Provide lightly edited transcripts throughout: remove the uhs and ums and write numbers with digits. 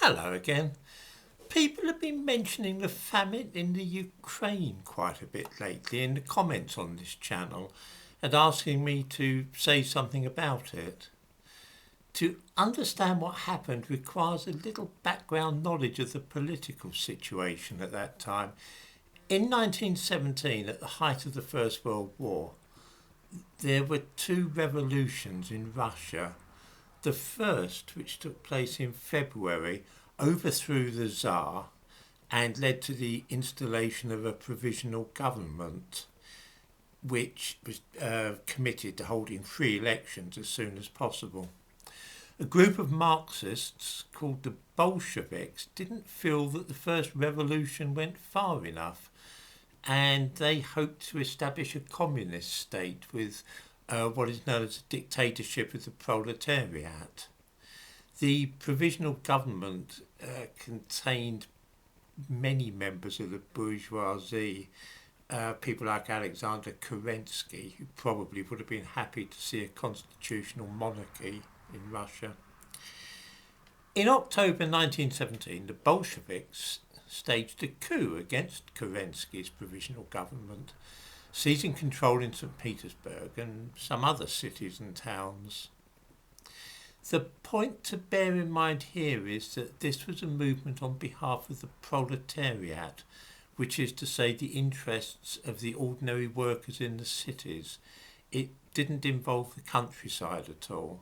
Hello again. People have been mentioning the famine in the Ukraine quite a bit lately in the comments on this channel and asking me to say something about it. To understand what happened requires a little background knowledge of the political situation at that time. In 1917, at the height of the First World War, there were two revolutions in Russia. The first, which took place in February, overthrew the Tsar and led to the installation of a provisional government which was committed to holding free elections as soon as possible. A group of Marxists called the Bolsheviks didn't feel that the first revolution went far enough, and they hoped to establish a communist state with what is known as a dictatorship of the proletariat. The provisional government contained many members of the bourgeoisie, people like Alexander Kerensky, who probably would have been happy to see a constitutional monarchy in Russia. In October 1917, the Bolsheviks staged a coup against Kerensky's provisional government, seizing control in St. Petersburg and some other cities and towns. The point to bear in mind here is that this was a movement on behalf of the proletariat, which is to say the interests of the ordinary workers in the cities. It didn't involve the countryside at all.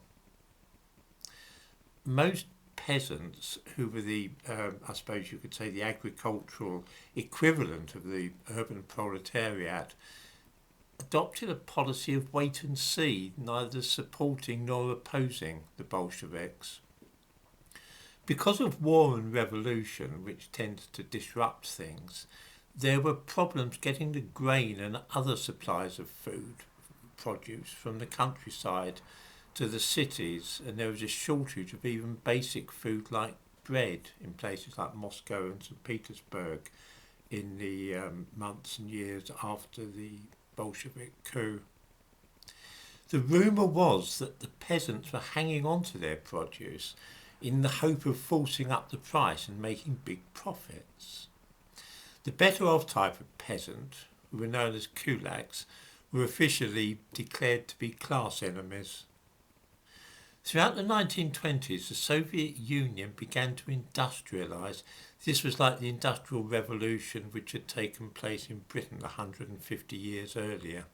Most peasants, who were the, I suppose you could say, the agricultural equivalent of the urban proletariat, adopted a policy of wait and see, neither supporting nor opposing the Bolsheviks. Because of war and revolution, which tends to disrupt things, there were problems getting the grain and other supplies of food, produce, from the countryside to the cities, and there was a shortage of even basic food like bread in places like Moscow and St. Petersburg in the months and years after the Bolshevik coup. The rumour was that the peasants were hanging on to their produce in the hope of forcing up the price and making big profits. The better off type of peasant, who were known as kulaks, were officially declared to be class enemies. Throughout the 1920s, the Soviet Union began to industrialise. This was like the Industrial Revolution which had taken place in Britain 150 years earlier.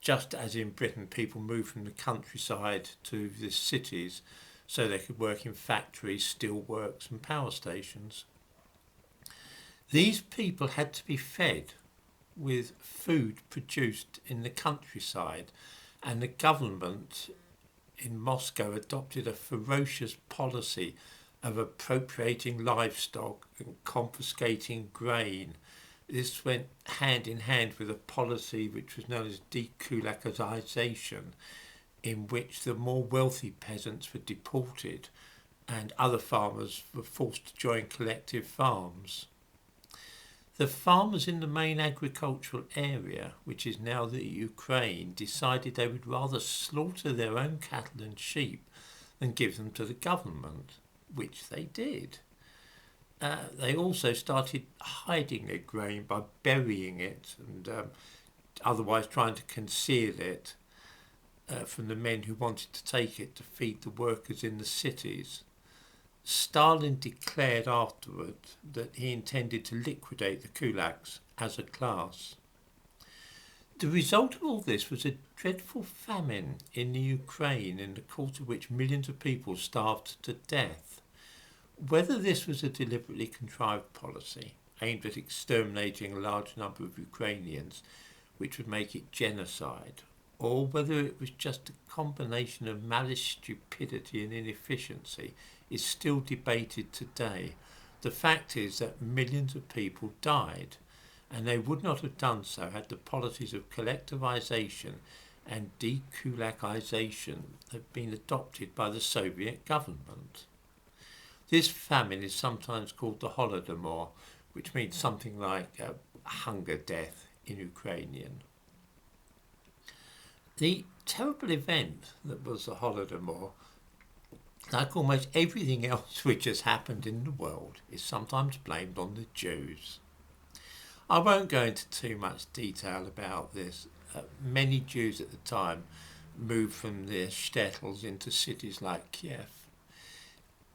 Just as in Britain, people moved from the countryside to the cities so they could work in factories, steelworks and power stations. These people had to be fed with food produced in the countryside, and the government in Moscow adopted a ferocious policy of appropriating livestock and confiscating grain. This went hand in hand with a policy which was known as Decoulakorization, in which the more wealthy peasants were deported and other farmers were forced to join collective farms. The farmers in the main agricultural area, which is now the Ukraine, decided they would rather slaughter their own cattle and sheep than give them to the government, which they did. They also started hiding their grain by burying it and otherwise trying to conceal it from the men who wanted to take it to feed the workers in the cities. Stalin declared afterward that he intended to liquidate the kulaks as a class. The result of all this was a dreadful famine in the Ukraine, in the course of which millions of people starved to death. Whether this was a deliberately contrived policy aimed at exterminating a large number of Ukrainians, which would make it genocide, or whether it was just a combination of malice, stupidity and inefficiency, is still debated today. The fact is that millions of people died, and they would not have done so had the policies of collectivization and dekulakization have been adopted by the Soviet government. This famine is sometimes called the Holodomor, which means something like a hunger death in Ukrainian. The terrible event that was the Holodomor like almost everything else which has happened in the world, is sometimes blamed on the Jews. I won't go into too much detail about this. Many Jews at the time moved from their shtetls into cities like Kiev.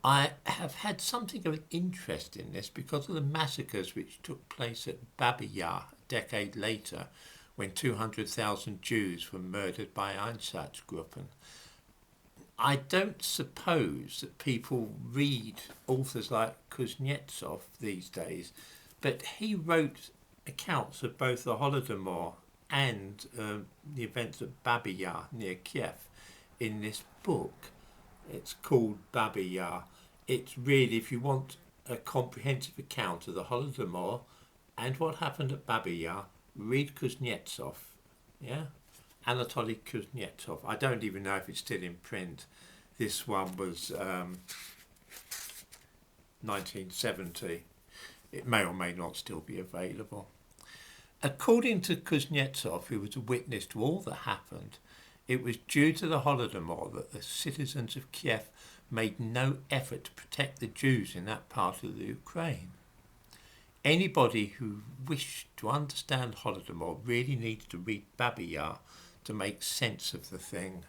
I have had something of an interest in this because of the massacres which took place at Babi Yar a decade later, when 200,000 Jews were murdered by Einsatzgruppen. I don't suppose that people read authors like Kuznetsov these days, but he wrote accounts of both the Holodomor and the events at Babi Yar near Kiev in this book. It's called Babi Yar. It's really, if you want a comprehensive account of the Holodomor and what happened at Babi Yar, read Kuznetsov. Yeah? Anatoly Kuznetsov. I don't even know if it's still in print. This one was 1970. It may or may not still be available. According to Kuznetsov, who was a witness to all that happened, it was due to the Holodomor that the citizens of Kiev made no effort to protect the Jews in that part of the Ukraine. Anybody who wished to understand Holodomor really needs to read Babi Yar to make sense of the thing.